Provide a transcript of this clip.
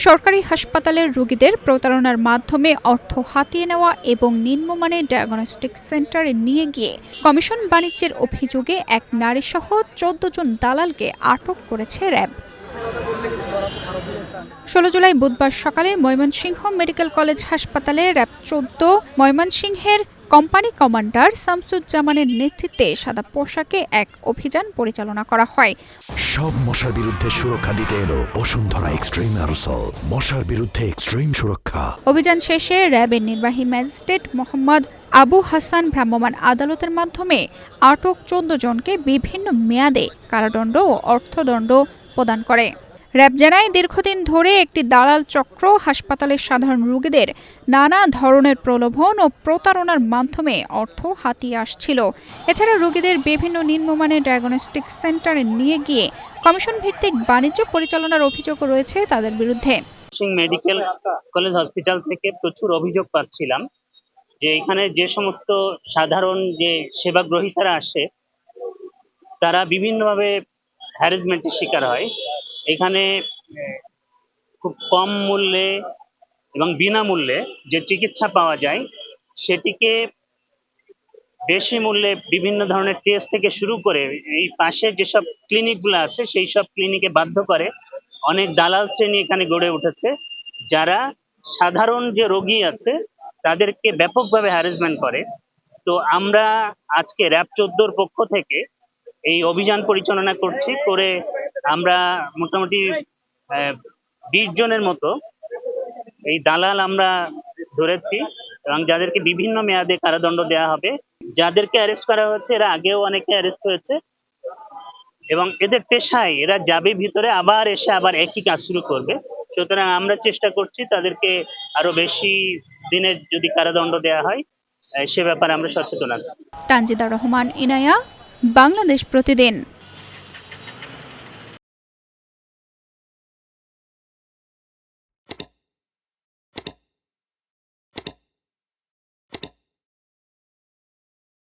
সরকারি হাসপাতালের রোগীদের প্রতারণার মাধ্যমে অর্থ হাতিয়ে নেওয়া এবং নিম্নমানের ডায়াগনস্টিক সেন্টারে নিয়ে গিয়ে কমিশন বাণিজ্যের অভিযোগে এক নারীসহ ১৪ জন দালালকে আটক করেছে র্যাব। ১৬ জুলাই বুধবার সকালে ময়মনসিংহ মেডিকেল কলেজ হাসপাতালে র্যাব ১৪ ময়মনসিংহের কোম্পানি কমান্ডার শামসুজ্জামানের নেতৃত্বে সাদা পোশাকে এক অভিযান পরিচালনা করা হয়। সব মশার বিরুদ্ধে সুরক্ষা দিতে এলো বসুন্ধরা এক্সট্রিম অ্যারোসল, মশার বিরুদ্ধে এক্সট্রিম সুরক্ষা। অভিযান শেষে র্যাবের নির্বাহী ম্যাজিস্ট্রেট মোহাম্মদ আবু হাসান ভ্রাম্যমাণ আদালতের মাধ্যমে আটক ১৪ জনকে বিভিন্ন মেয়াদে কারাদণ্ড ও অর্থদণ্ড প্রদান করে। র্যাব জানায়, দীর্ঘদিন ধরে একটি দালাল চক্র হাসপাতালের সাধারণ রোগীদের নানা ধরনের প্রলোভন ও প্রতারণার মাধ্যমে অর্থ হাতিয়ে আসছিল। এছাড়া রোগীদের বিভিন্ন নিম্নমানের ডায়াগনস্টিক সেন্টারে নিয়ে গিয়ে কমিশন ভিত্তিক বাণিজ্য পরিচালনার অভিযোগ রয়েছে তাদের বিরুদ্ধে। মেডিকেল কলেজ হসপিটাল থেকে প্রচুর অভিযোগ পাচ্ছিলাম যে এখানে যে সমস্ত সাধারণ যে সেবাগ্রহীতারা আসে তারা বিভিন্নভাবে হ্যারাসমেন্টের শিকার হয়। এখানে খুব কম মূল্যে এবং বিনামূল্যে যে চিকিৎসা পাওয়া যায় সেটিকে বেশি মূল্যে বিভিন্ন ধরনের টেস্ট থেকে শুরু করে এই পাশে যেসব ক্লিনিকগুলো আছে সেই সব ক্লিনিকে বাধ্য করে অনেক দালাল শ্রেণী এখানে গড়ে উঠেছে, যারা সাধারণ যে রোগী আছে তাদেরকে ব্যাপকভাবে হ্যারাসমেন্ট করে। তো আমরা আজকে র্যাব ১৪ পক্ষ থেকে এই অভিযান পরিচালনা করছি, করে আমরা মোটামুটি ২০ জনের মতো এই দালাল আমরা ধরেছি এবং যাদেরকে বিভিন্ন মেয়াদে কারাদণ্ড দেওয়া হবে। যাদেরকে অ্যারেস্ট করা হয়েছে এরা আগেও অনেকে অ্যারেস্ট হয়েছে এবং এদের পেশায় এরা যাবে ভিতরে আবার এসে আবার একই কাজ শুরু করবে। সুতরাং আমরা চেষ্টা করছি তাদেরকে আরো বেশি দিনের যদি কারাদণ্ড দেওয়া হয় সে ব্যাপারে আমরা সচেতন আছি। তানজিদা রহমান, ইনায়া, বাংলাদেশ প্রতিদিন।